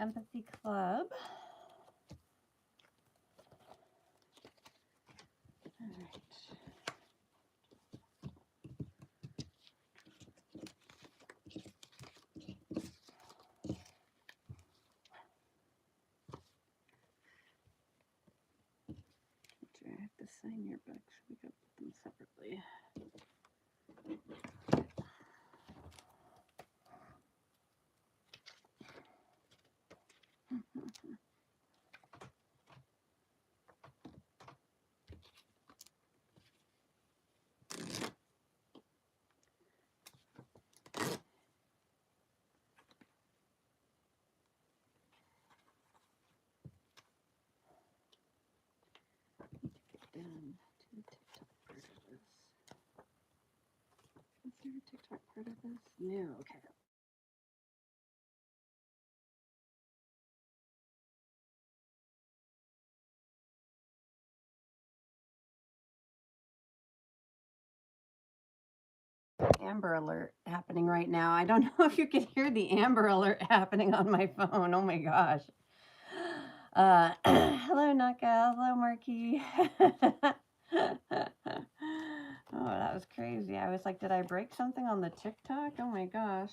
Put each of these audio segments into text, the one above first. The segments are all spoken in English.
Empathy Club. All right. Do I have to sign your book? Should we go put them separately? Down to the TikTok part of this. Is there a TikTok part of this? No, okay. Amber alert happening right now. I don't know if you can hear the Amber alert happening on my phone. Oh my gosh. Hello, Naka. Hello, Marky. Oh, that was crazy. I was like, did I break something on the TikTok? Oh my gosh.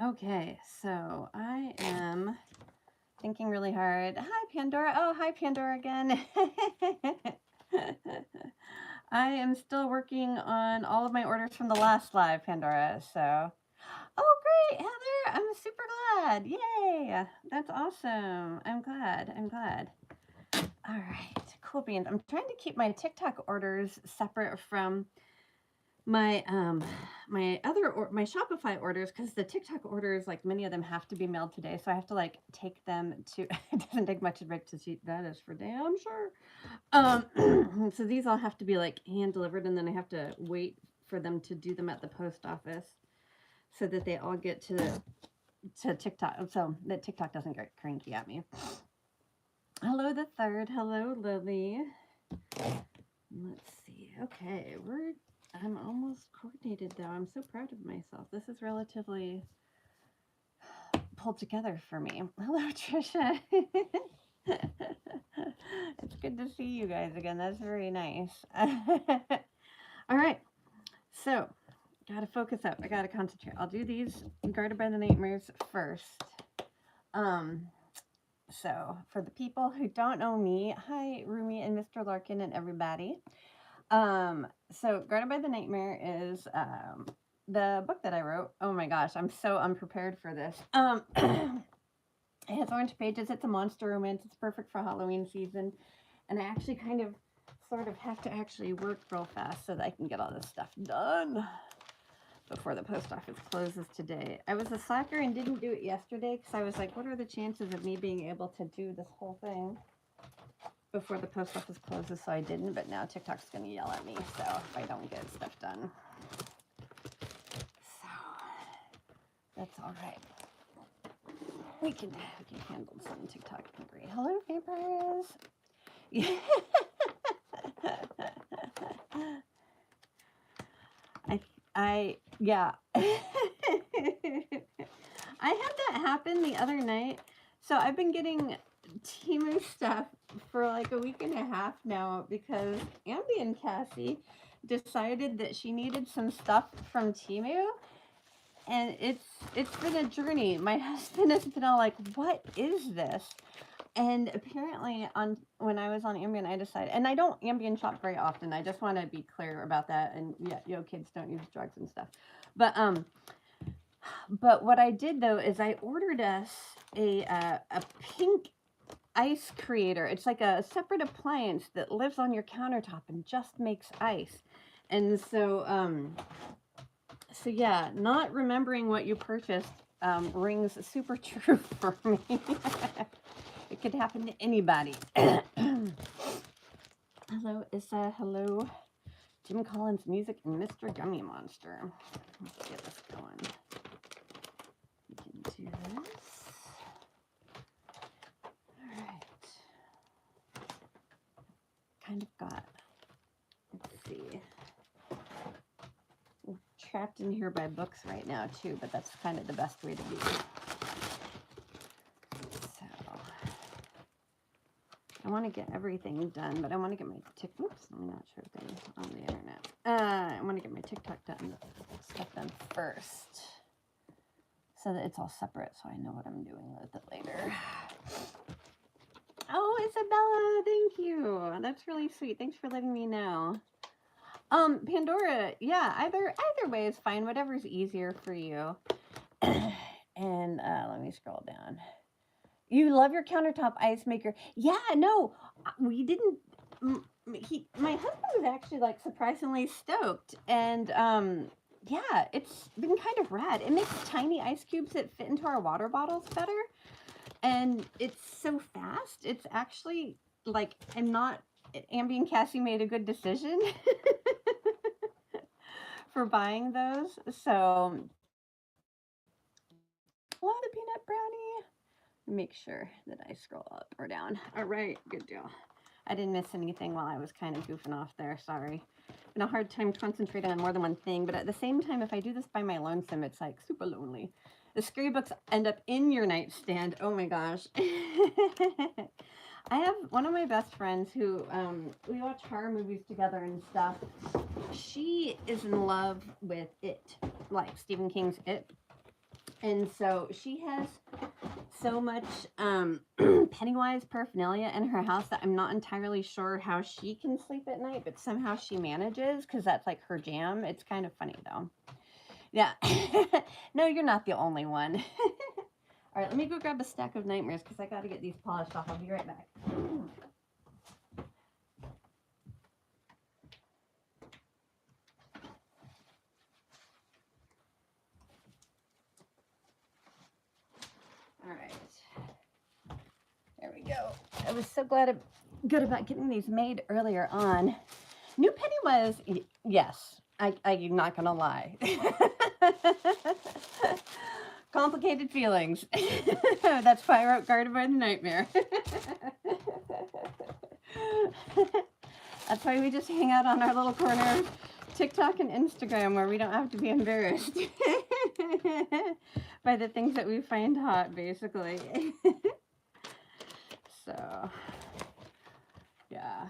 Okay, so I am thinking really hard. Hi, Pandora. Oh, hi, Pandora again. I am still working on all of my orders from the last live, Pandora. So, oh, great, Heather. I'm super glad. Yay. That's awesome. I'm glad. I'm glad. All right, cool beans. I'm trying to keep my TikTok orders separate from my my Shopify orders, because the TikTok orders, like many of them have to be mailed today, so I have to like take them to it doesn't take much to break to see, that is for damn sure. So these all have to be like hand delivered, and then I have to wait for them to do them at the post office so that they all get to TikTok, so that TikTok doesn't get cranky at me. Hello, the third. Hello, Lily. Let's see. Okay, I'm almost coordinated though. I'm so proud of myself. This is relatively pulled together for me. Hello, Trisha. It's good to see you guys again. That's very nice. All right. So, gotta focus up. I gotta concentrate. I'll do these Guarded by the Nightmares first. So, for the people who don't know me, hi, Rumi and Mr. Larkin and everybody. So Guarded by the Nightmare is the book that I wrote. Oh my gosh, I'm so unprepared for this. It has orange pages. It's a monster romance. It's perfect for Halloween season. And I actually kind of sort of have to actually work real fast so that I can get all this stuff done before the post office closes today. I was a slacker and didn't do it yesterday because I was like, what are the chances of me being able to do this whole thing before the post office closes? So I didn't, but now TikTok's going to yell at me so if I don't get stuff done. So that's all right. We can handle some TikTok angry. Hello, vampires. Yeah. I had that happen the other night. So I've been getting Temu stuff for like a week and a half now because Ambi and Cassie decided that she needed some stuff from Temu, and it's been a journey. My husband has been all like, what is this? And apparently when I was on Ambien, I decided, and I don't Ambien shop very often. I just want to be clear about that. And yeah, kids don't use drugs and stuff. But what I did though is I ordered us a pink ice creator. It's like a separate appliance that lives on your countertop and just makes ice. And so so yeah, not remembering what you purchased rings super true for me. It could happen to anybody. Hello, Issa. Hello, Jim Collins Music and Mr. Gummy Monster. Let's get this going. We can do this. All right. Kind of got, let's see. We're trapped in here by books right now too, but that's kind of the best way to be. want to get everything done, but I want to get my TikTok. Oops, let me not show things on the internet. I want to get my TikTok done, stuff done first, so that it's all separate, so I know what I'm doing with it later. Oh, Isabella, thank you. That's really sweet. Thanks for letting me know. Pandora, yeah, either way is fine. Whatever's easier for you. And let me scroll down. You love your countertop ice maker. Yeah, no, we didn't. My husband was actually like surprisingly stoked, and yeah, it's been kind of rad. It makes tiny ice cubes that fit into our water bottles better, and it's so fast. It's actually like Ambi and Cassie made a good decision for buying those. So, hello, the peanut brownie. Make sure that I scroll up or down. All right, good deal. I didn't miss anything while I was kind of goofing off there. Sorry. Been a hard time concentrating on more than one thing, but at the same time, if I do this by my lonesome, it's like super lonely. The scary books end up in your nightstand. Oh my gosh. I have one of my best friends who we watch horror movies together and stuff. She is in love with It, like Stephen King's It. And so she has so much Pennywise paraphernalia in her house that I'm not entirely sure how she can sleep at night, but somehow she manages because that's like her jam. It's kind of funny though. Yeah. No, you're not the only one. All right, let me go grab a stack of nightmares because I got to get these polished off. I'll be right back. All right. There we go. I was so good about getting these made earlier on. New Pennywise, yes. I'm not going to lie. Complicated feelings. That's why I wrote Guarded by the Nightmare. That's why we just hang out on our little corner of TikTok and Instagram where we don't have to be embarrassed by the things that we find hot, basically. So, yeah.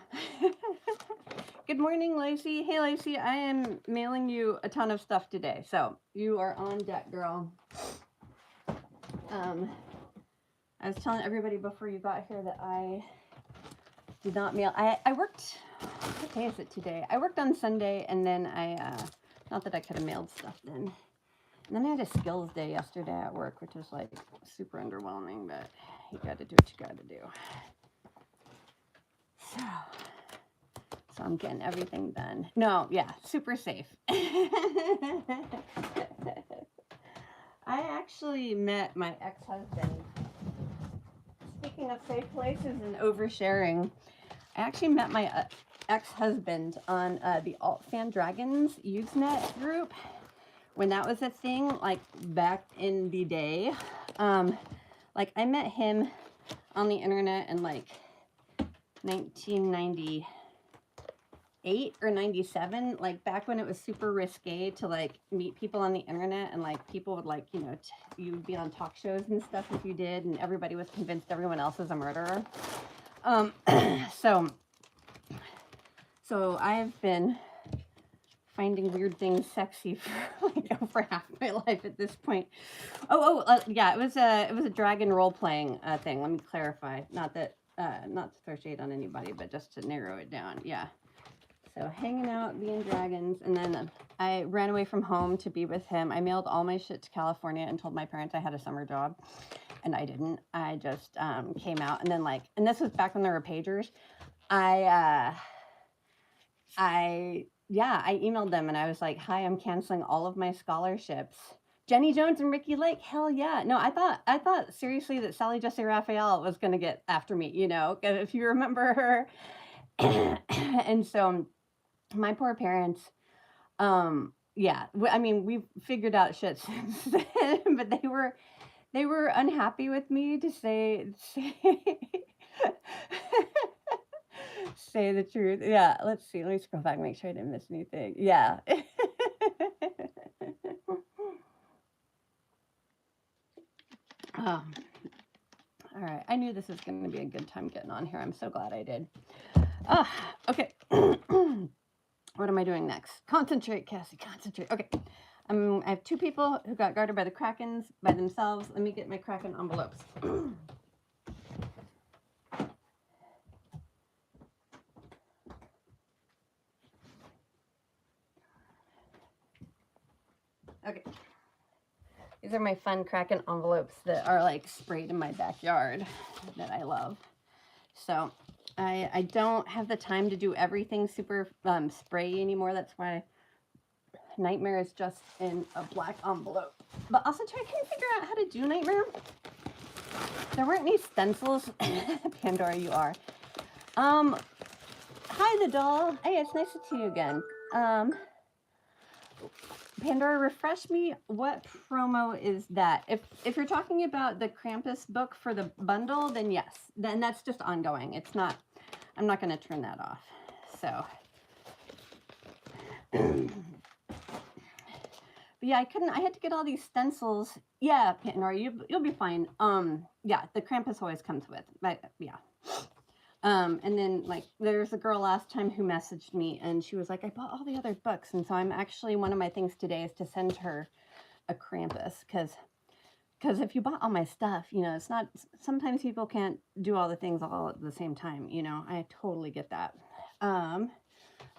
Good morning, Lacey. Hey, Lacey, I am mailing you a ton of stuff today, so you are on deck, girl. I was telling everybody before you got here that I did not mail. I worked, what day is it today? I worked on Sunday, and then not that I could have mailed stuff then. And then I had a skills day yesterday at work, which was like super underwhelming, but you got to do what you got to do. So I'm getting everything done. No, yeah, super safe. I actually met my ex-husband. Speaking of safe places and oversharing, I actually met my ex-husband on the Alt Fan Dragons Usenet group when that was a thing, like back in the day. Like I met him on the internet in like 1998 or 97, like back when it was super risque to like meet people on the internet, and like people would like, you know, you'd be on talk shows and stuff if you did, and everybody was convinced everyone else was a murderer. So I've been finding weird things sexy for like over half my life at this point. Yeah, it was a dragon role playing thing. Let me clarify. Not to throw shade on anybody, but just to narrow it down. Yeah. So hanging out, being dragons, and then I ran away from home to be with him. I mailed all my shit to California and told my parents I had a summer job, and I didn't. I just came out, and then like, and this was back when there were pagers. I emailed them and I was like, "Hi, I'm canceling all of my scholarships." Jenny Jones and Ricky Lake, hell yeah. No, I thought seriously that Sally Jesse Raphael was gonna get after me, you know, if you remember her. And so my poor parents, yeah, I mean, we've figured out shit since then, but they were unhappy with me, to say say the truth. Yeah, let's see. Let me scroll back and make sure I didn't miss anything. Yeah. All right. I knew this was going to be a good time getting on here. I'm so glad I did. Okay. What am I doing next? Concentrate, Cassie. Concentrate. Okay. I have two people who got guarded by the Krakens by themselves. Let me get my Kraken envelopes. Okay. These are my fun Kraken envelopes that are like sprayed in my backyard that I love. So I don't have the time to do everything super spray anymore. That's why Nightmare is just in a black envelope. But also try to figure out how to do Nightmare. There weren't any stencils. Pandora, you are. Hi, the doll. Hey, it's nice to see you again. Pandora, refresh me. What promo is that? If you're talking about the Krampus book for the bundle, then yes. Then that's just ongoing. It's not. I'm not going to turn that off. So. But yeah, I couldn't. I had to get all these stencils. Yeah, Pandora, you'll be fine. Yeah, the Krampus always comes with. But yeah. And then like there's a girl last time who messaged me and she was like, I bought all the other books. And so I'm actually, one of my things today is to send her a Krampus because if you bought all my stuff, you know, it's not, sometimes people can't do all the things all at the same time. You know, I totally get that. Let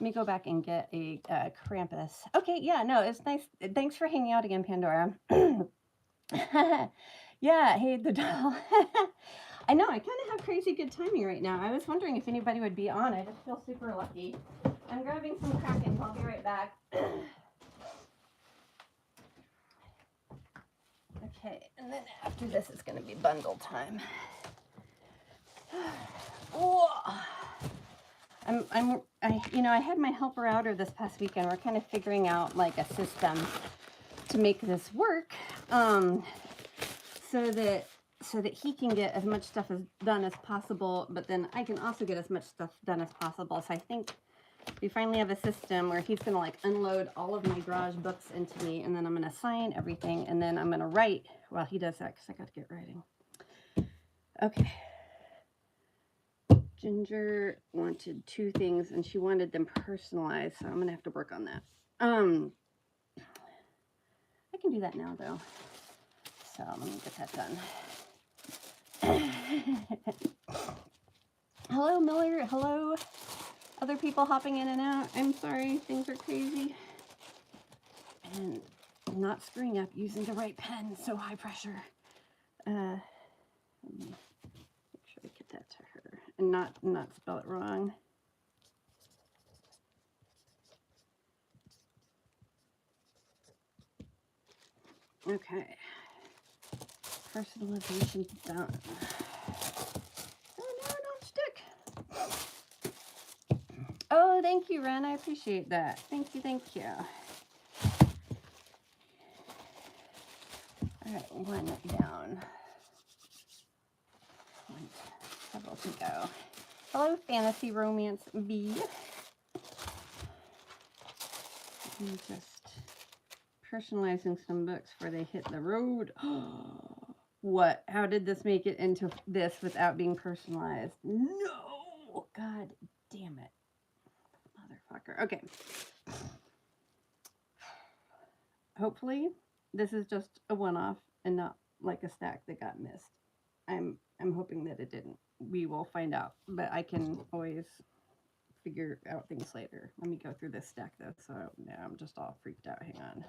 me go back and get a Krampus. Okay. Yeah, no, it's nice. Thanks for hanging out again, Pandora. Yeah. Hey, the doll. I know, I kind of have crazy good timing right now. I was wondering if anybody would be on. I just feel super lucky. I'm grabbing some Krakens. I'll be right back. Okay, and then after this is going to be bundle time. I had my helper outer this past weekend. We're kind of figuring out like a system to make this work, so that he can get as much stuff done as possible, but then I can also get as much stuff done as possible. So I think we finally have a system where he's going to like unload all of my garage books into me, and then I'm going to sign everything, and then I'm going to write while he does that because I got to get writing. Okay. Ginger wanted two things, and she wanted them personalized, so I'm going to have to work on that. I can do that now, though. So let me get that done. Hello, Miller. Hello. Other people hopping in and out. I'm sorry. Things are crazy. And I'm not screwing up using the right pen. So high pressure. Let me make sure I get that to her and not spell it wrong. Okay. Personalization done. Oh no, don't stick. Oh, thank you, Ren. I appreciate that. Thank you, thank you. All right, one down. Several to go. Hello, Fantasy Romance B. I'm just personalizing some books before they hit the road. What? How did this make it into this without being personalized? No! God damn it. Motherfucker. Okay. Hopefully, this is just a one-off and not like a stack that got missed. I'm hoping that it didn't. We will find out, but I can always figure out things later. Let me go through this stack though, so now I'm just all freaked out. Hang on.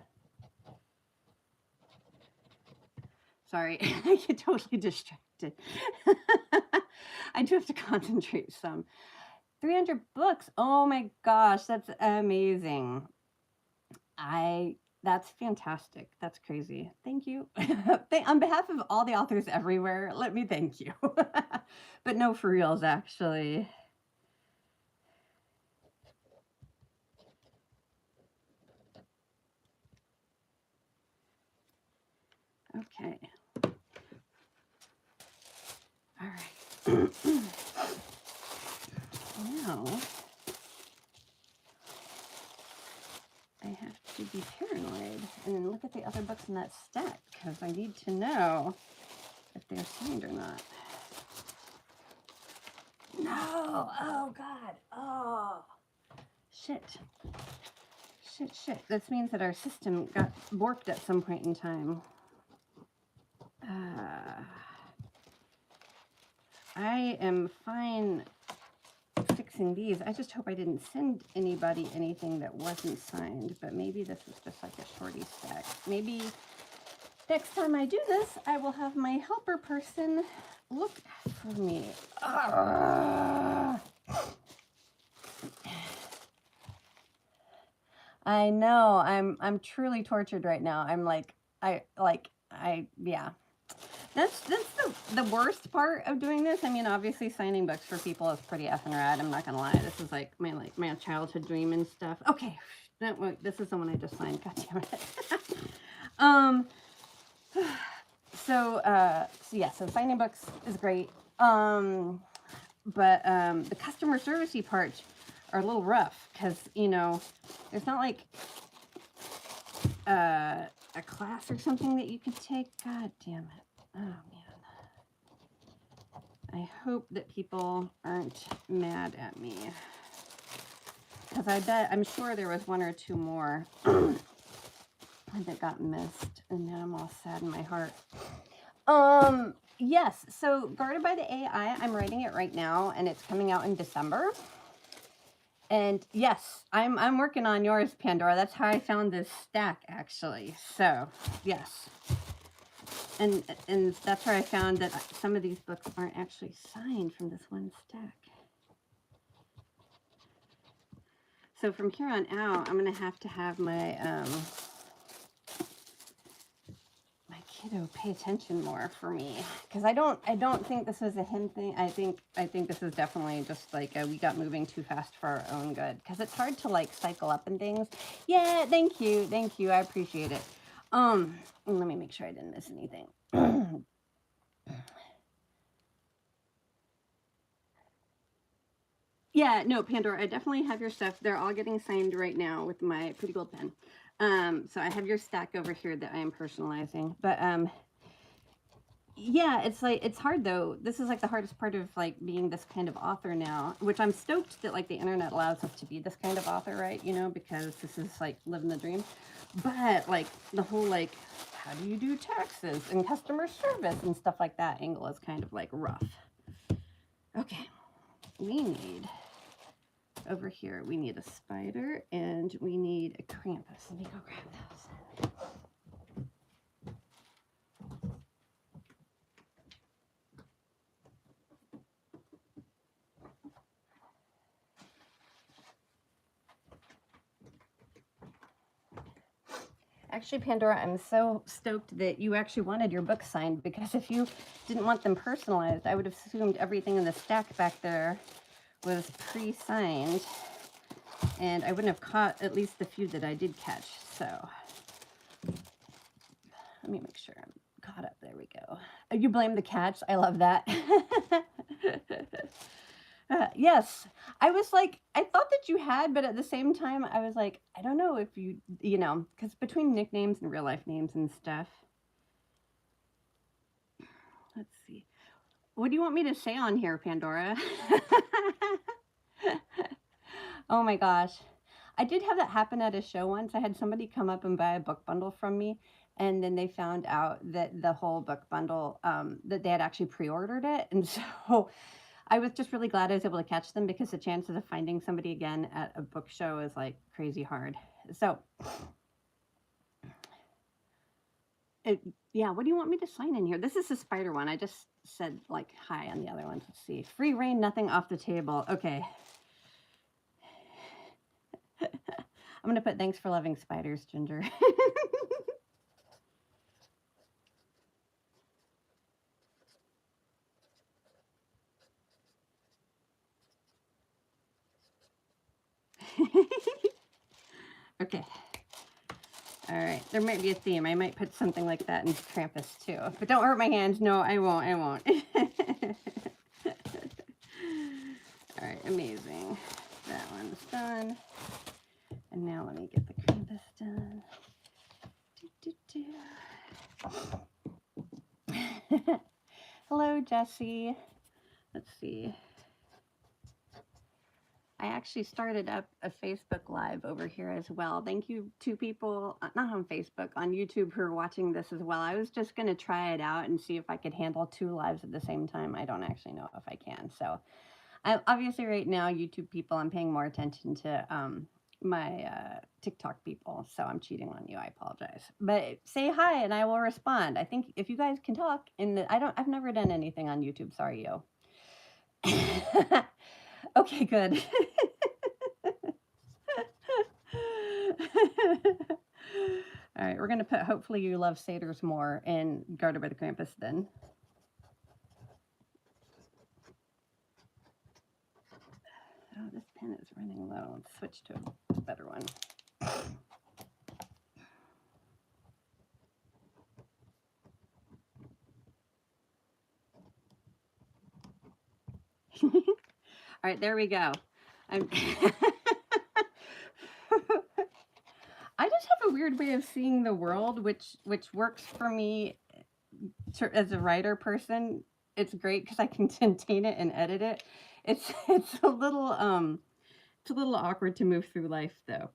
Sorry, I get totally distracted. I do have to concentrate some. 300 books. Oh my gosh, that's amazing. That's fantastic. That's crazy. Thank you. On behalf of all the authors everywhere, let me thank you. But no, for reals, actually. Okay. All right. Now, I have to be paranoid and look at the other books in that stack because I need to know if they're signed or not. No. Oh, God. Oh, shit. Shit, shit. This means that our system got warped at some point in time. I am fine fixing these. I just hope I didn't send anybody anything that wasn't signed, but maybe this is just like a shorty stack. Maybe next time I do this, I will have my helper person look for me. I know. I'm truly tortured right now. I'm like, yeah. That's the worst part of doing this. I mean, obviously signing books for people is pretty effing rad. I'm not gonna lie. This is like my childhood dream and stuff. Okay, this is the one I just signed. God damn it. So yeah, so signing books is great. But the customer servicey parts are a little rough because, you know, there's not like a class or something that you could take. God damn it. Oh, man. I hope that people aren't mad at me. Because I'm sure there was one or two more that got missed. And now I'm all sad in my heart. Yes, so Guarded by the AI, I'm writing it right now, and it's coming out in December. And yes, I'm working on yours, Pandora. That's how I found this stack, actually. So, yes. And that's where I found that some of these books aren't actually signed from this one stack. So from here on out, I'm going to have my my kiddo pay attention more for me, because I don't think this is a him thing. I think this is definitely just like we got moving too fast for our own good, because it's hard to like cycle up and things. Yeah, thank you, I appreciate it. Let me make sure I didn't miss anything. Yeah, no, Pandora, I definitely have your stuff. They're all getting signed right now with my pretty gold pen. So I have your stack over here that I am personalizing. But yeah, it's like, it's hard though. This is like the hardest part of like being this kind of author now, which I'm stoked that like the internet allows us to be this kind of author, right? You know, because this is like living the dream. But like the whole like, how do you do taxes and customer service and stuff like that angle is kind of like rough. Okay, we need... Over here, we need a spider and we need a Krampus. Let me go grab those. Actually, Pandora, I'm so stoked that you actually wanted your book signed, because if you didn't want them personalized, I would have assumed everything in the stack back there was pre-signed, and I wouldn't have caught at least the few that I did catch. So let me make sure I'm caught up. There we go. You blame the catch. I love that. Yes, I was like, I thought that you had, but at the same time, I was like, I don't know if you know, because between nicknames and real life names and stuff. Let's see. What do you want me to say on here, Pandora? Oh my gosh. I did have that happen at a show once. I had somebody come up and buy a book bundle from me, and then they found out that the whole book bundle, that they had actually pre-ordered it. And so I was just really glad I was able to catch them, because the chances of finding somebody again at a book show is like crazy hard. So, yeah, what do you want me to sign in here? This is the spider one. I just said like hi on the other ones. Let's see. Free reign, nothing off the table. Okay. I'm going to put thanks for loving spiders, Ginger. Okay. All right. There might be a theme. I might put something like that in Krampus too. But don't hurt my hands. No, I won't. I won't. All right. Amazing. That one's done. And now let me get the Krampus done. Hello, Jessie. Let's see. I actually started up a Facebook Live over here as well. Thank you to people, not on Facebook, on YouTube who are watching this as well. I was just going to try it out and see if I could handle 2 lives at the same time. I don't actually know if I can. So I obviously right now, YouTube people, I'm paying more attention to my TikTok people. So I'm cheating on you. I apologize. But say hi and I will respond. I think if you guys can talk I've never done anything on YouTube. Sorry, yo. Okay, good. All right, we're going to put hopefully you love satyrs more and guarded by the Krampus then. Oh, this pen is running low. Let's switch to a better one. All right, there we go. I'm I just have a weird way of seeing the world, which works for me as a writer person. It's great because I can contain it and edit it. It's a little awkward to move through life though.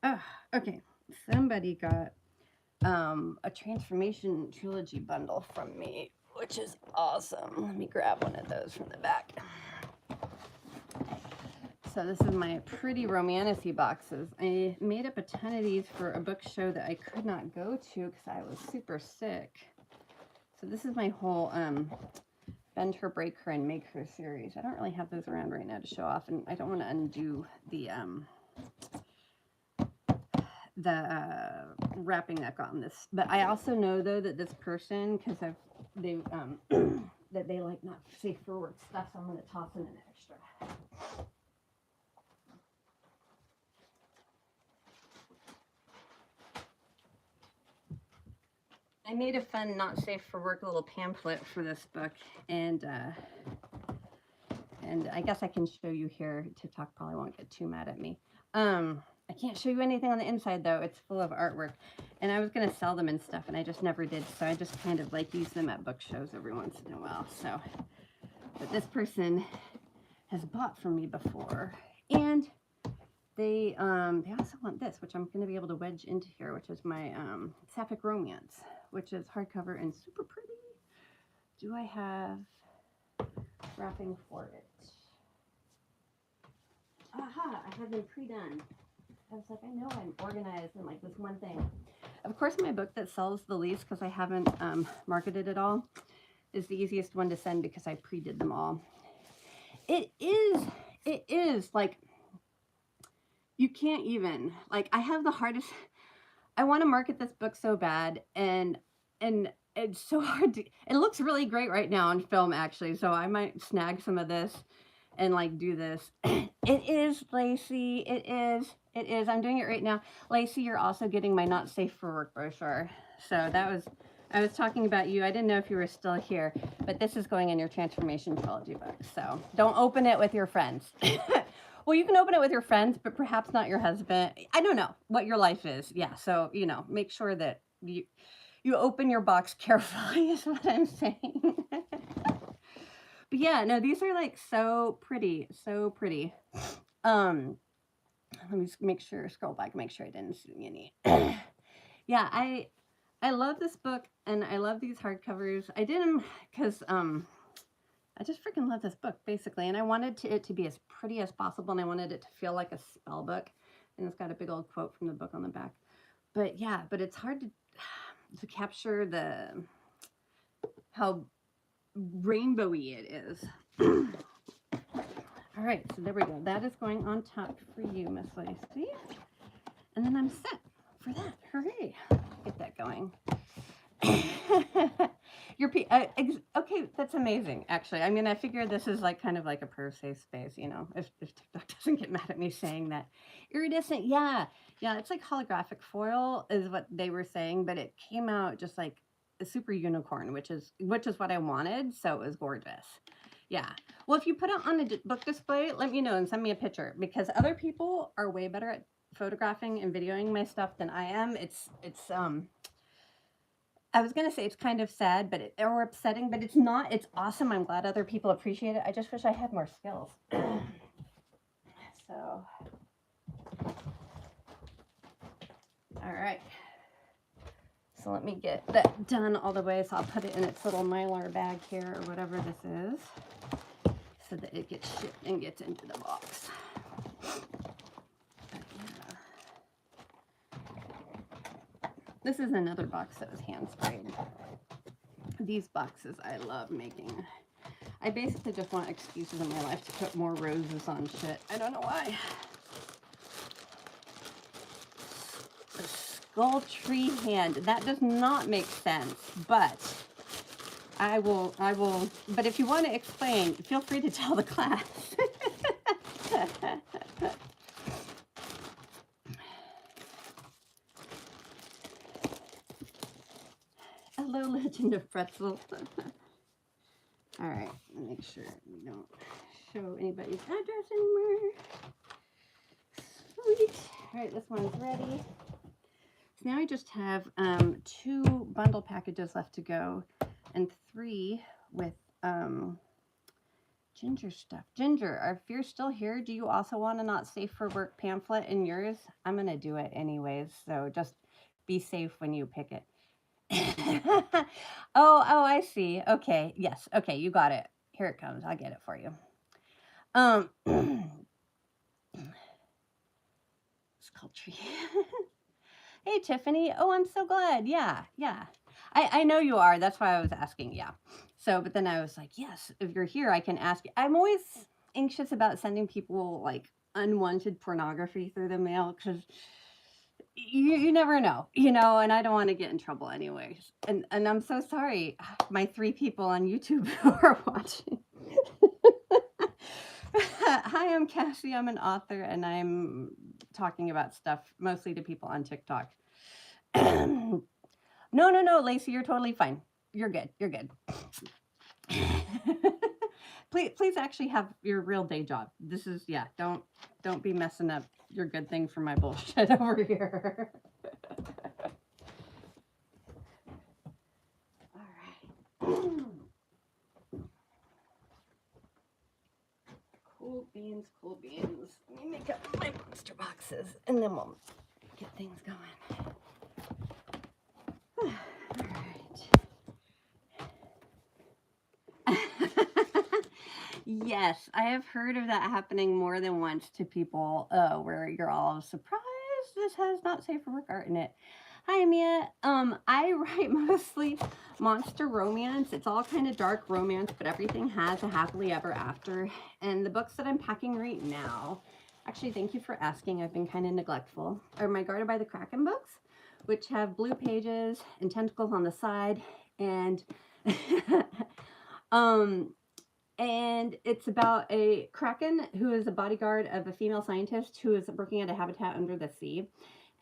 Oh, okay. Somebody got a transformation trilogy bundle from me, which is awesome. Let me grab one of those from the back. So this is my pretty romantasy boxes. I made up a ton of these for a book show that I could not go to because I was super sick. So this is my whole Bend Her, Break Her, and Make Her series. I don't really have those around right now to show off, and I don't want to undo the wrapping that got on this. But I also know though that this person, because they that they like not safe for work stuff, so I'm going to toss in an extra. I made a fun not safe for work little pamphlet for this book, and I guess I can show you here. TikTok probably won't get too mad at me. I can't show you anything on the inside though. It's full of artwork, and I was gonna sell them and stuff, and I just never did. So I just kind of like use them at book shows every once in a while. So, but this person has bought from me before, and they also want this, which I'm going to be able to wedge into here, which is my Sapphic Romance, which is hardcover and super pretty. Do I have wrapping for it? Aha, I have them pre-done. I was like, I know I'm organized in like this one thing. Of course, my book that sells the least, because I haven't marketed it all, is the easiest one to send because I pre-did them all. It is like, you can't even, like, I have the hardest, I want to market this book so bad, and it's so hard to, it looks really great right now on film actually, so I might snag some of this and like do this. It is, Lacey, it is, I'm doing it right now. Lacey, you're also getting my Not Safe for Work brochure. So that was, I was talking about you. I didn't know if you were still here, but this is going in your Transformation Trilogy book. So don't open it with your friends. Well, you can open it with your friends, but perhaps not your husband. I don't know what your life is. Yeah, so, you know, make sure that you open your box carefully is what I'm saying. But yeah, no, these are like so pretty, so pretty. Let me just make sure, scroll back, make sure I didn't see any. Yeah, I love this book, and I love these hardcovers. I did them because I just freaking love this book, basically, and I wanted it to be as pretty as possible, and I wanted it to feel like a spell book, and it's got a big old quote from the book on the back. But yeah, but it's hard to capture how rainbowy it is. All right, so there we go. That is going on top for you, Miss Lacey. And then I'm set for that. Hooray. Get that going. Okay, that's amazing, actually. I mean, I figure this is like kind of like a pro safe space, you know, if TikTok doesn't get mad at me saying that. Iridescent, yeah, it's like holographic foil is what they were saying, but it came out just like a super unicorn, which is what I wanted, so it was gorgeous. Yeah. Well, if you put it on a book display, let me know and send me a picture, because other people are way better at photographing and videoing my stuff than I am. It's I was going to say it's kind of sad, or upsetting, but it's not. It's awesome. I'm glad other people appreciate it. I just wish I had more skills. So, all right. So let me get that done all the way. So I'll put it in its little Mylar bag here or whatever this is so that it gets shipped and gets into the box. But yeah. This is another box that was hand sprayed. These boxes I love making. I basically just want excuses in my life to put more roses on shit. I don't know why. Skull tree hand. That does not make sense, but I will, but if you want to explain, feel free to tell the class. Hello, Legend of Pretzel. All right, make sure we don't show anybody's address anymore. Sweet. All right, this one's ready. So now I just have 2 bundle packages left to go and 3 with Ginger stuff. Ginger, if you're still here, do you also want a not safe for work pamphlet in yours? I'm going to do it anyways, so just be safe when you pick it. Oh, I see. Okay, yes. Okay, you got it. Here it comes. I'll get it for you. Skull tree. Hey, Tiffany. Oh, I'm so glad. Yeah. I know you are. That's why I was asking. Yeah. So, but then I was like, yes, if you're here, I can ask you. I'm always anxious about sending people like unwanted pornography through the mail because you never know, and I don't want to get in trouble anyways. And I'm so sorry, my 3 people on YouTube who are watching. Hi, I'm Cassie. I'm an author, and I'm talking about stuff mostly to people on TikTok. No, Lacey, you're totally fine. You're good. Please actually have your real day job. This is, yeah, don't be messing up your good thing for my bullshit over here. All right. Cool beans. Let me make up my monster boxes and then we'll get things going. All right. Yes, I have heard of that happening more than once to people where you're all surprised this has not safe for work art in it. Hi, Mia. I write mostly monster romance. It's all kind of dark romance, but everything has a happily ever after. And the books that I'm packing right now, actually, thank you for asking. I've been kind of neglectful, are my Guarded by the Kraken books, which have blue pages and tentacles on the side. And and it's about a kraken who is a bodyguard of a female scientist who is working at a habitat under the sea.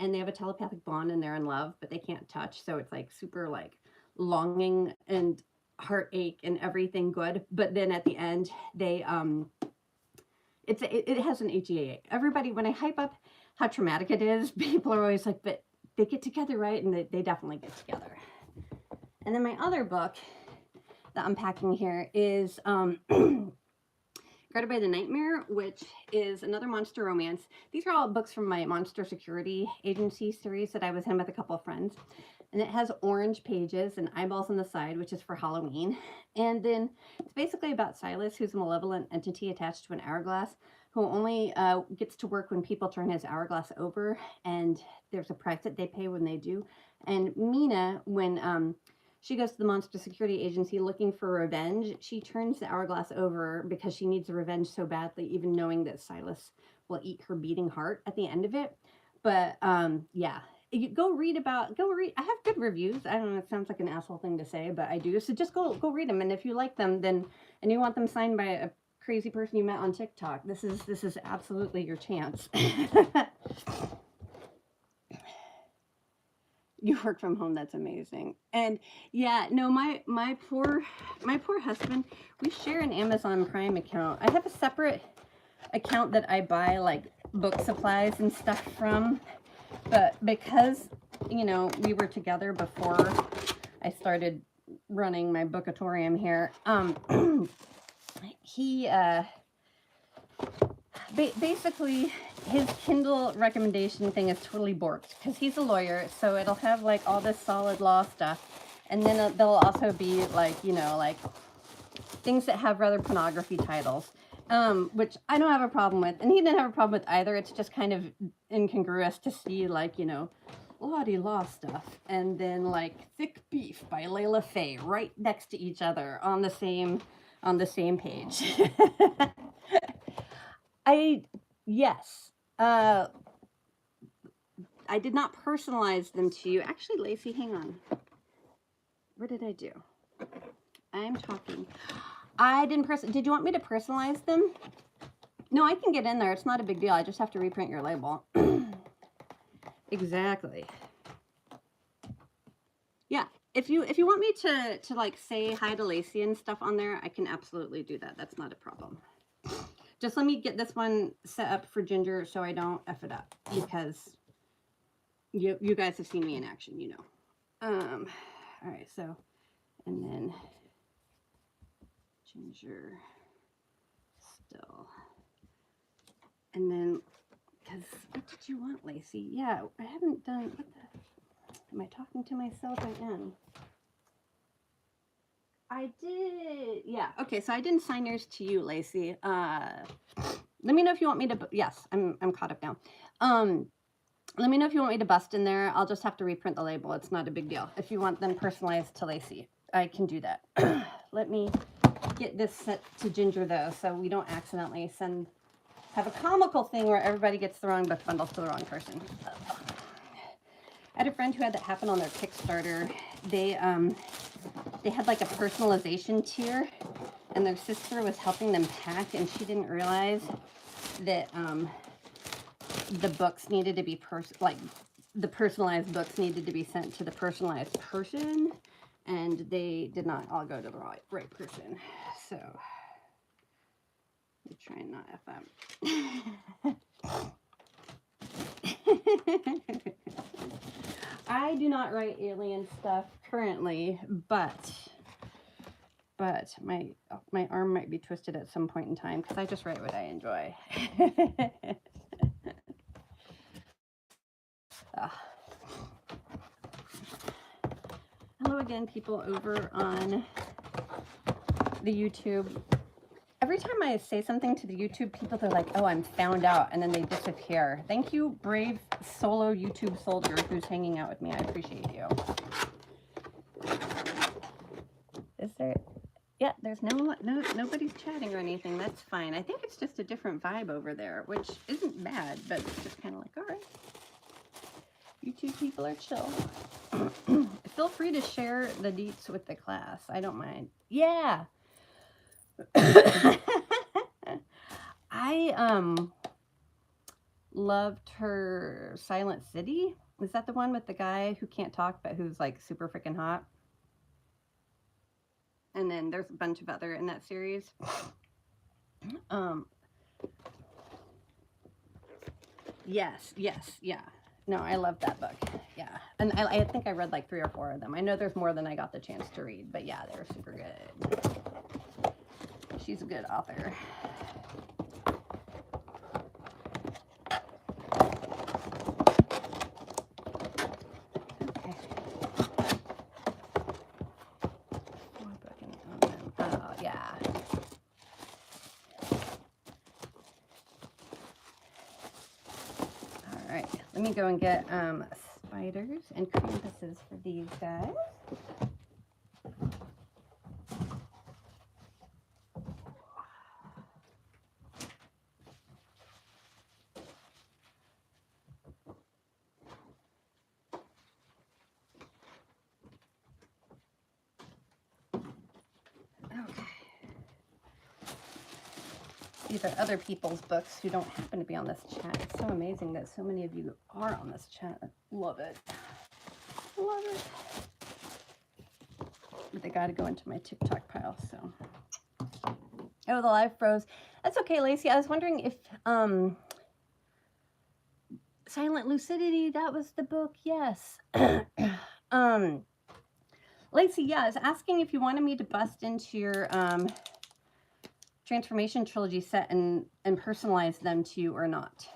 And they have a telepathic bond and they're in love, but they can't touch. So it's like super like longing and heartache and everything good. But then at the end, they it has an HEA. Everybody, when I hype up how traumatic it is, people are always like, but they get together, right? And they definitely get together. And then my other book that I'm packing here is Guarded by the Nightmare, which is another monster romance. These are all books from my Monster Security Agency series that I was in with a couple of friends. And it has orange pages and eyeballs on the side, which is for Halloween. And then it's basically about Silas, who's a malevolent entity attached to an hourglass, who only gets to work when people turn his hourglass over. And there's a price that they pay when they do. And Mina, when she goes to the Monster Security Agency looking for revenge, she turns the hourglass over because she needs the revenge so badly, even knowing that Silas will eat her beating heart at the end of it. But yeah, go read. I have good reviews. I don't know, it sounds like an asshole thing to say, but I do. So just go read them. And if you like them, then, and you want them signed by a crazy person you met on TikTok, this is absolutely your chance. You work from home. That's amazing. And yeah, no, my poor husband, we share an Amazon Prime account. I have a separate account that I buy like book supplies and stuff from, but because, we were together before I started running my bookatorium here, basically, his Kindle recommendation thing is totally borked because he's a lawyer, so it'll have like all this solid law stuff, and then there'll also be like, you know, like things that have rather pornography titles, which I don't have a problem with, and he didn't have a problem with either. It's just kind of incongruous to see, like, you know, Lottie Law stuff, and then like Thick Beef by Layla Faye right next to each other on the same page. Yes. I did not personalize them to you. Actually, Lacey, hang on. What did I do? I'm talking. I didn't did you want me to personalize them? No, I can get in there. It's not a big deal. I just have to reprint your label. Exactly. Yeah. If you want me to like say hi to Lacey and stuff on there, I can absolutely do that. That's not a problem. Just let me get this one set up for Ginger so I don't F it up, because you guys have seen me in action, you know. All right, so, and then Ginger still. And then, because, what did you want, Lacey? Yeah, I haven't done, what the, am I talking to myself? I am. I did, yeah, okay, so I didn't sign yours to you, Lacey. Let me know if you want me to, yes, I'm caught up now. Let me know if you want me to bust in there. I'll just have to reprint the label. It's not a big deal. If you want them personalized to Lacey, I can do that. Let me get this sent to Ginger, though, so we don't accidentally have a comical thing where everybody gets the wrong book bundles to the wrong person. I had a friend who had that happen on their Kickstarter. They had like a personalization tier, and their sister was helping them pack, and she didn't realize that the books needed to be the personalized books needed to be sent to the personalized person, and they did not all go to the right person. So I'm trying not F up. I do not write alien stuff currently, but my arm might be twisted at some point in time because I just write what I enjoy. Hello again, people over on the YouTube. Every time I say something to the YouTube people, they're like, oh, I'm found out, and then they disappear. Thank you, brave solo YouTube soldier who's hanging out with me. I appreciate you. Is there... Yeah, there's nobody's chatting or anything. That's fine. I think it's just a different vibe over there, which isn't bad, but it's just kind of like, all right. YouTube people are chill. Feel free to share the deets with the class. I don't mind. Yeah. I loved her Silent City. Is that the one with the guy who can't talk but who's like super freaking hot? And then there's a bunch of other in that series. Yes, yeah. No, I love that book. Yeah. And I think I read like 3 or 4 of them. I know there's more than I got the chance to read, but yeah, they're super good. She's a good author. Let me go and get spiders and compasses for these guys. Okay. These are other people's books who don't happen to be on this chat. It's so amazing that so many of you are on this chat. Love it. Love it. But they got to go into my TikTok pile, so. Oh, the live froze. That's okay, Lacey. I was wondering if Silent Lucidity, that was the book. Yes. Lacey, yeah, I was asking if you wanted me to bust into your transformation trilogy set and personalize them to you or not.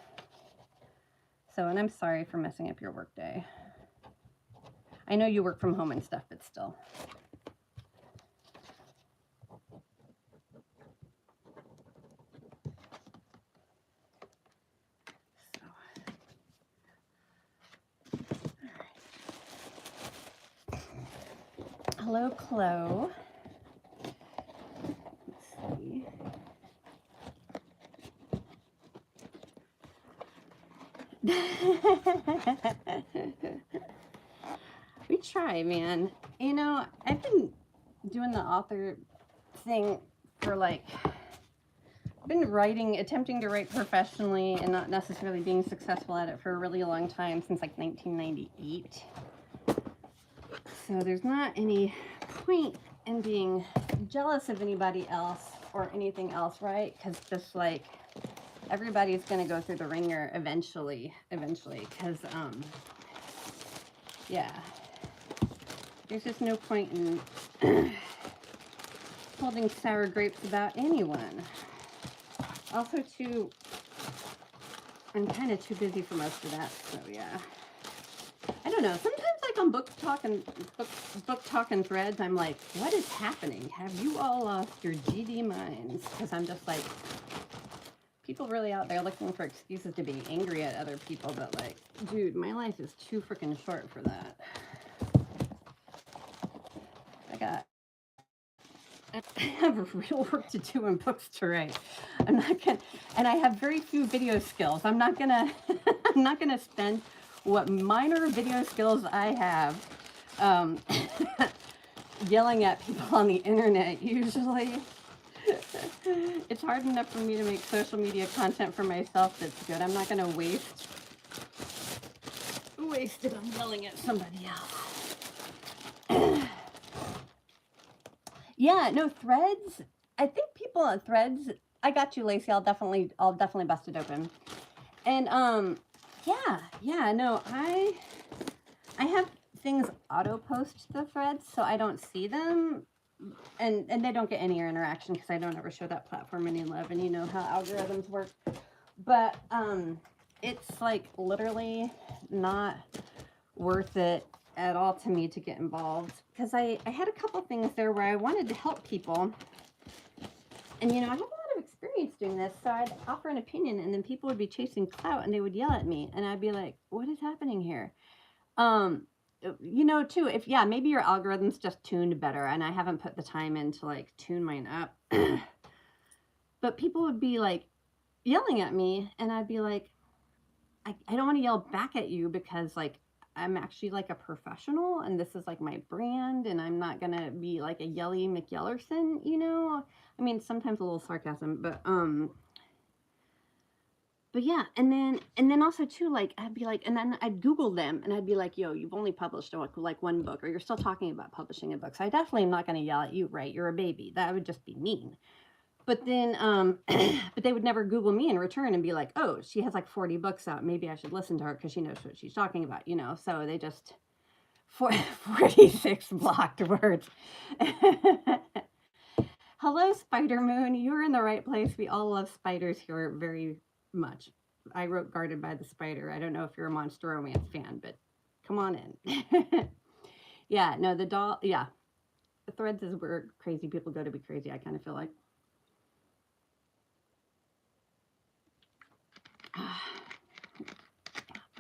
So, and I'm sorry for messing up your work day. I know you work from home and stuff, but still. Hello, Chloe. Let's see. We try, man. You know, I've been doing the author thing for like, I've been attempting to write professionally and not necessarily being successful at it for a really long time, since like 1998. So there's not any point in being jealous of anybody else or anything else, right? Because just like everybody's going to go through the ringer eventually, because yeah, there's just no point in holding sour grapes about anyone. Also, too, I'm kind of too busy for most of that, so yeah. I don't know. Sometimes, like on book talk and threads, I'm like, what is happening? Have you all lost your GD minds? Because I'm just like, people really out there looking for excuses to be angry at other people, but like, dude, my life is too freaking short for that. I have real work to do and books to write. I'm not gonna, and I have very few video skills. I'm not gonna, I'm not gonna spend what minor video skills I have yelling at people on the internet. Usually, it's hard enough for me to make social media content for myself that's good. I'm not gonna waste it on yelling at somebody else. Yeah, no, threads. I think people on threads. I got you, Lacey. I'll definitely bust it open. And yeah, no, I have things auto post the threads, so I don't see them, and they don't get any interaction because I don't ever show that platform any love, and you know how algorithms work. But it's like literally not worth it at all to me to get involved, because I had a couple things there where I wanted to help people, and you know, I have a lot of experience doing this, so I'd offer an opinion and then people would be chasing clout and they would yell at me and I'd be like, what is happening here? You know, too, if maybe your algorithm's just tuned better and I haven't put the time in to like tune mine up. But people would be like yelling at me and I'd be like, I don't want to yell back at you because like I'm actually like a professional and this is like my brand and I'm not gonna be like a yelly McYellerson, you know? I mean, sometimes a little sarcasm, but yeah, and then also too, like I'd be like, and then I'd Google them and I'd be like, yo, you've only published like one book, or you're still talking about publishing a book. So I definitely am not gonna yell at you, right? You're a baby. That would just be mean. But then, but they would never Google me in return and be like, oh, she has like 40 books out. Maybe I should listen to her because she knows what she's talking about, you know? So they just, 46 blocked words. Hello, Spider Moon. You're in the right place. We all love spiders here very much. I wrote Guarded by the Spider. I don't know if you're a Monster Romance fan, but come on in. Yeah, no, the doll, yeah. The threads is where crazy people go to be crazy, I kind of feel like.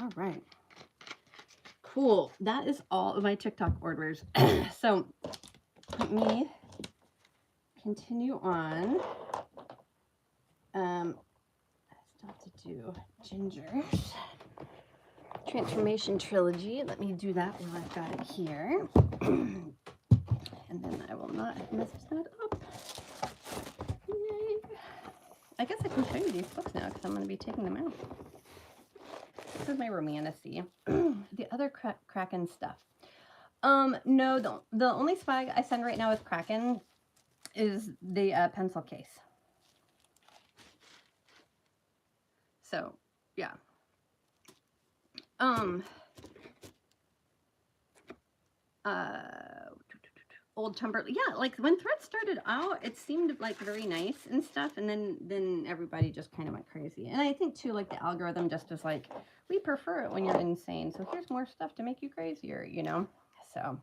All right. Cool. That is all of my TikTok orders. So let me continue on. I still have to do Ginger's Transformation Trilogy. Let me do that while I've got it here. And then I will not mess that up. Yay. I guess I can show you these books now because I'm going to be taking them out. This is my romantasy. The other Kraken stuff. No, the only swag I send right now with Kraken is the pencil case. So, yeah. old Tumblr. Yeah, like when Threads started out, it seemed like very nice and stuff, and then everybody just kind of went crazy. And I think too, like the algorithm just is like, we prefer it when you're insane, so here's more stuff to make you crazier, you know. So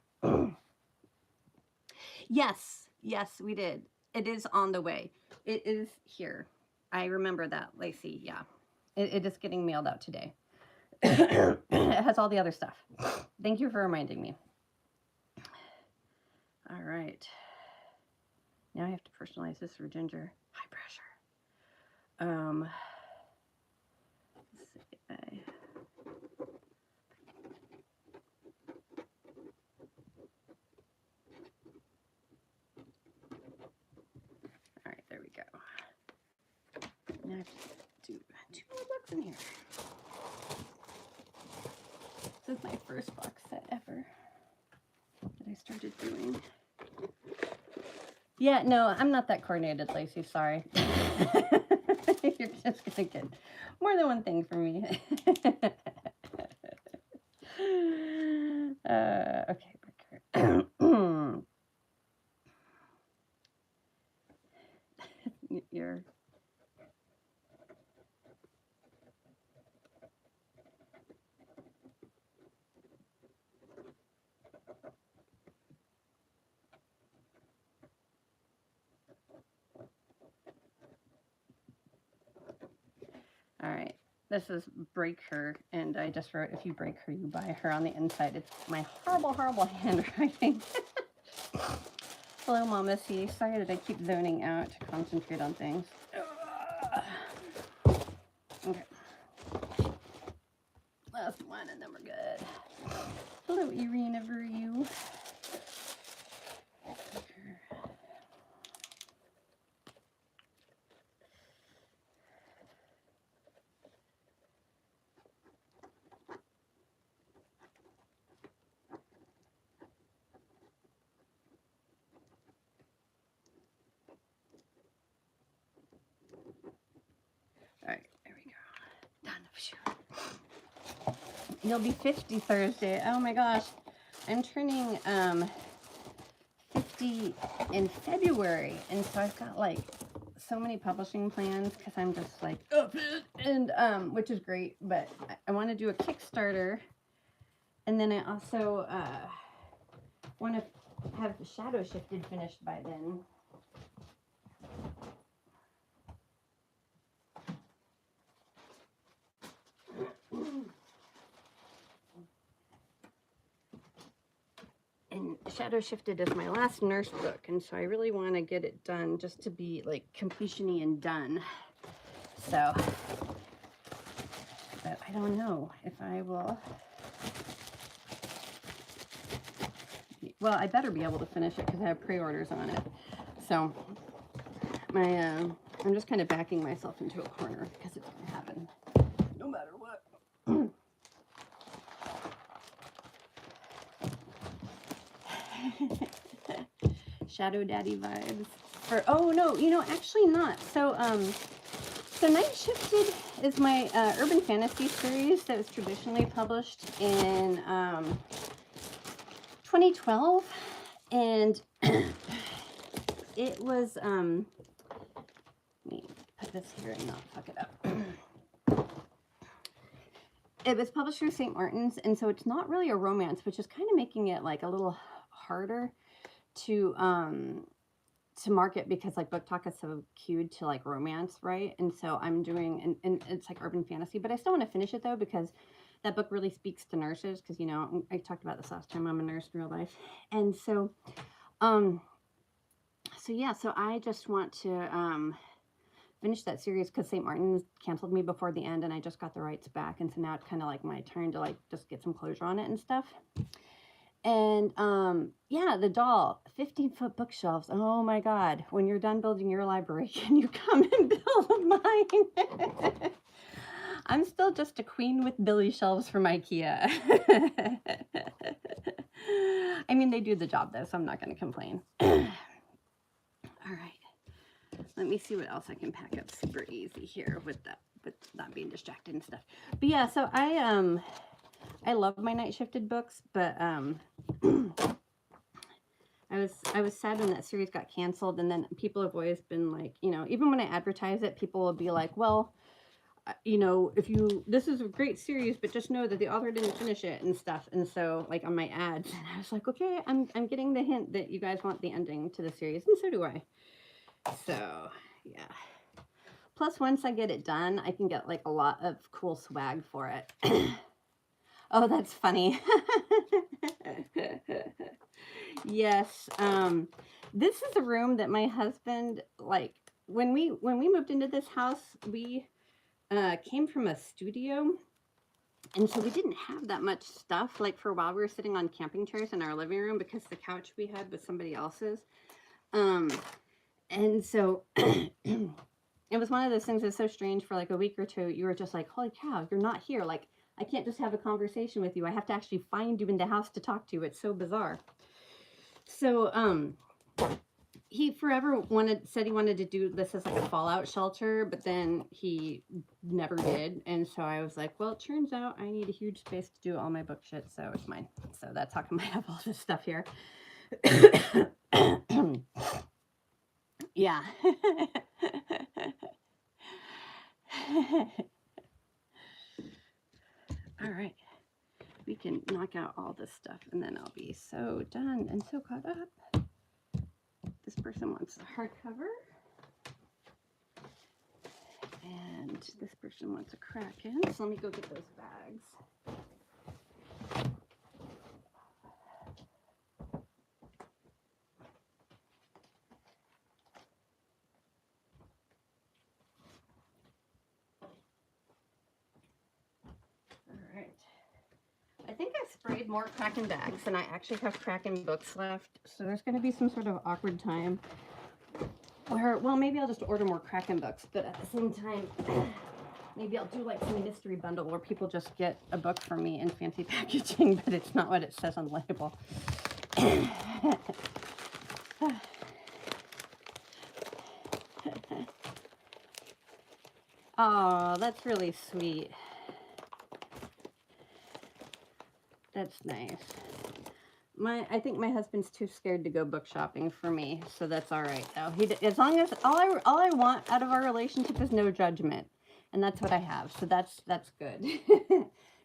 yes, we did. It is on the way. It is here. I remember that, Lacey. Yeah, it is getting mailed out today. It has all the other stuff. Thank you for reminding me. All right. Now I have to personalize this for Ginger. High pressure. Let's see. All right, there we go. Now I have to do 2 more books in here. This is my first box set ever that I started doing. Yeah, no, I'm not that coordinated, Lacey. Sorry. You're just gonna get more than one thing from me. Okay. You're. All right, this is Break Her, and I just wrote, if you break her, you buy her on the inside. It's my horrible, horrible handwriting. Hello, Mama C. Sorry that I keep zoning out to concentrate on things. Okay. Last one, and then we're good. Hello, Irina Veru. All right, there we go. Done. You'll be 50 Thursday. Oh my gosh. I'm turning 50 in February, and so I've got like so many publishing plans because I'm just like up it, and which is great, but I want to do a Kickstarter, and then I also want to have Shadow Shifted finished by then. And Shadow Shifted is my last nurse book, and so I really want to get it done just to be like completion-y and done. So, but I don't know if I will. Well, I better be able to finish it because I have pre-orders on it. So, I'm just kind of backing myself into a corner because it's going to happen no matter what. Shadow Daddy vibes. Or oh no, you know, actually not. So so Night Shifted is my urban fantasy series that was traditionally published in 2012, and it was let me put this here and not fuck it up. It was published through St. Martin's, and so it's not really a romance, which is kind of making it like a little harder to market, because like Book Talk is so cued to like romance, right? And so I'm doing, and it's like urban fantasy, but I still want to finish it though, because that book really speaks to nurses, because you know, I talked about this last time, I'm a nurse in real life. And so so yeah, so I just want to finish that series because St. Martin's canceled me before the end, and I just got the rights back, and so now it's kind of like my turn to like just get some closure on it and stuff. And yeah, the doll, 15-foot bookshelves. Oh my God, when you're done building your library, can you come and build mine? I'm still just a queen with Billy shelves from IKEA. I mean, they do the job though, so I'm not going to complain. All right, let me see what else I can pack up super easy here with not being distracted and stuff. But yeah, so I love my Night Shifted books, but I I was sad when that series got canceled, and then people have always been like, you know, even when I advertise it, people will be like, well, you know, if you, this is a great series, but just know that the author didn't finish it and stuff. And so, like on my ads, and I was like, okay, I'm getting the hint that you guys want the ending to the series, and so do I. So, yeah. Plus, once I get it done, I can get like a lot of cool swag for it. Oh, that's funny. Yes. This is a room that my husband, like, when we moved into this house, we came from a studio, and so we didn't have that much stuff. Like, for a while we were sitting on camping chairs in our living room because the couch we had was somebody else's. And so it was one of those things that's so strange. For like a week or two, you were just like, holy cow, you're not here. Like, I can't just have a conversation with you. I have to actually find you in the house to talk to. It's so bizarre. So he forever said he wanted to do this as like a fallout shelter, but then he never did. And so I was like, well, it turns out I need a huge space to do all my book shit, so it's mine. So that's how come I have all this stuff here. Yeah. All right. We can knock out all this stuff, and then I'll be so done and so caught up. This person wants a hardcover. And this person wants a Kraken. So let me go get those bags. I think I sprayed more Kraken bags than I actually have Kraken books left. So there's going to be some sort of awkward time where, well, maybe I'll just order more Kraken books. But at the same time, maybe I'll do like some mystery bundle where people just get a book from me in fancy packaging, but it's not what it says on the label. Oh, that's really sweet. That's nice. I think my husband's too scared to go book shopping for me, so that's all right though. As long as all I want out of our relationship is no judgment, and that's what I have. So that's good.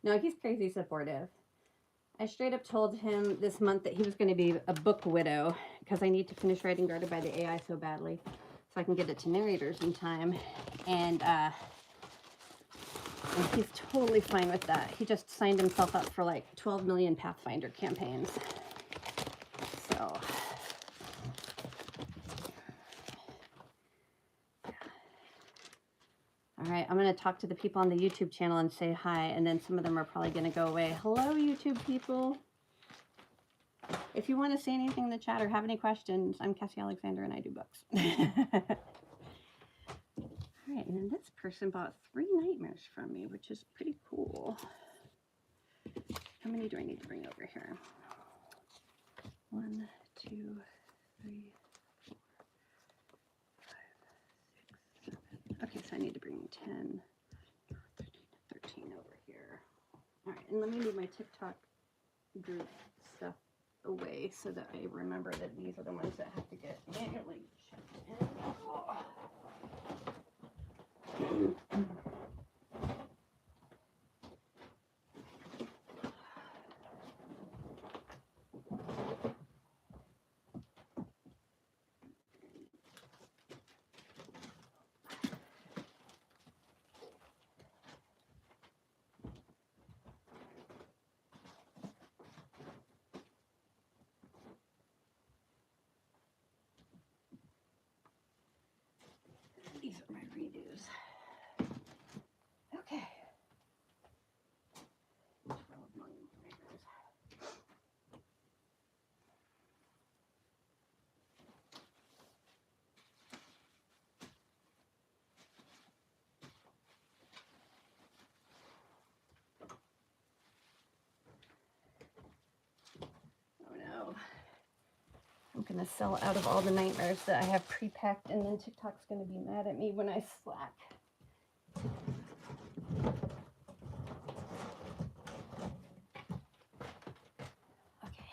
No, he's crazy supportive. I straight up told him this month that he was going to be a book widow because I need to finish writing Guarded by the AI so badly, so I can get it to narrators in time, and he's totally fine with that. He just signed himself up for like 12 million Pathfinder campaigns. So, all right, I'm going to talk to the people on the YouTube channel and say hi, and then some of them are probably going to go away. Hello, YouTube people. If you want to say anything in the chat or have any questions, I'm Cassie Alexander and I do books. All right, and then this person bought 3 nightmares from me, which is pretty cool. How many do I need to bring over here? 1, 2, 3, 4, 5, 6, 7. Okay, so I need to bring 10, 13 over here. All right, and let me move my TikTok group stuff away so that I remember that these are the ones that have to get manually checked in. Oh. These are my redos. Okay. Oh no. I'm going to sell out of all the nightmares that I have pre-packed, and then TikTok's going to be mad at me when I slack. Okay.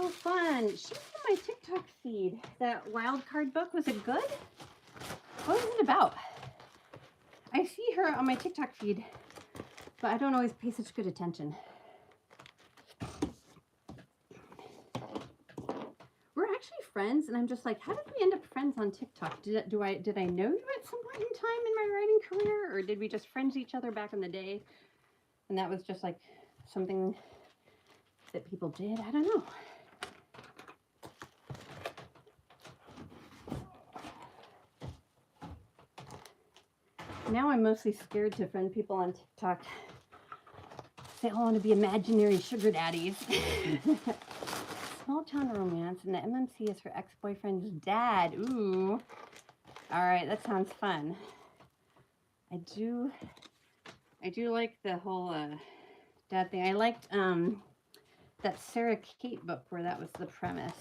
so fun. She's in my TikTok feed. That wild card book, was it good? What was it about? I see her on my TikTok feed, but I don't always pay such good attention. We're actually friends, and I'm just like, how did we end up friends on TikTok? Did I know you at some point in time in my writing career, or did we just friend each other back in the day? And that was just like something that people did. I don't know. Now I'm mostly scared to friend people on TikTok. They all want to be imaginary sugar daddies. Small town romance, and the MMC is her ex-boyfriend's dad. Ooh. All right, that sounds fun. I do like the whole dad thing. I liked that Sarah Kate book where that was the premise.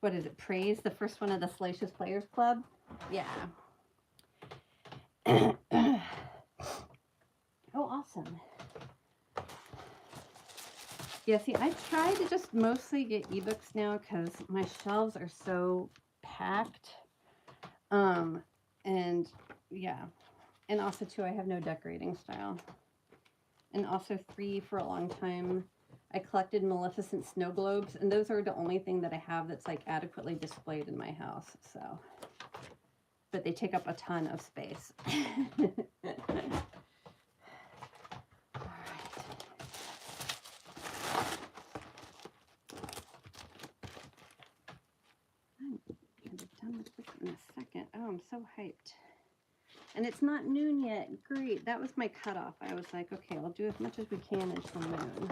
What is it? Praise, the first one of the Salacious Players Club. Yeah. Oh, awesome. Yeah, see, I try to just mostly get ebooks now because my shelves are so packed. And yeah. And also, too, I have no decorating style. And also, 3, for a long time, I collected Maleficent snow globes, and those are the only thing that I have that's like adequately displayed in my house. So, but they take up a ton of space. In a second. Oh, I'm so hyped. And it's not noon yet. Great. That was my cutoff. I was like, okay, I'll do as much as we can until noon.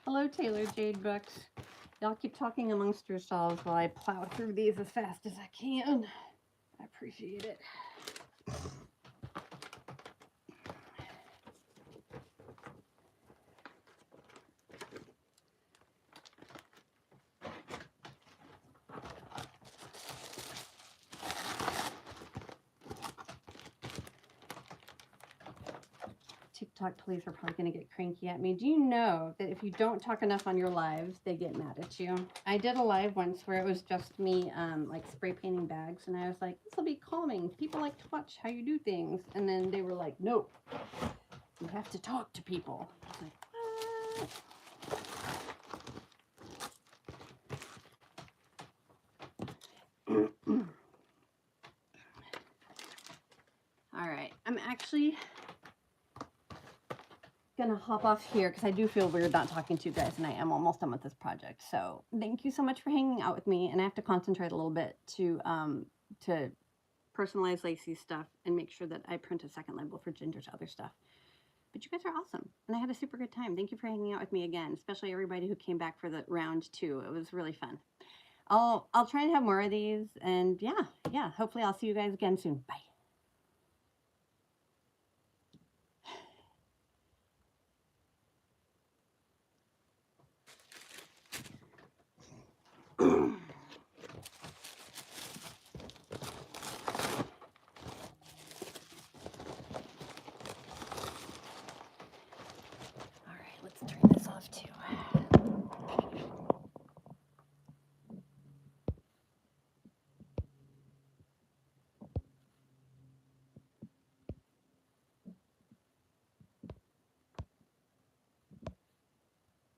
Hello, Taylor Jade Books. Y'all keep talking amongst yourselves while I plow through these as fast as I can. I appreciate it. TikTok police are probably going to get cranky at me. Do you know that if you don't talk enough on your lives, they get mad at you? I did a live once where it was just me like spray painting bags, and I was like, this will be calming. People like to watch how you do things. And then they were like, no, you have to talk to people. I was like, what? All right, I'm actually gonna hop off here because I do feel weird not talking to you guys, and I am almost done with this project. So thank you so much for hanging out with me, and I have to concentrate a little bit to personalize Lacey's stuff and make sure that I print a second label for Ginger's other stuff. But you guys are awesome, and I had a super good time. Thank you for hanging out with me again, especially everybody who came back for the round 2. It was really fun. I'll try and have more of these, and yeah, hopefully I'll see you guys again soon. Bye.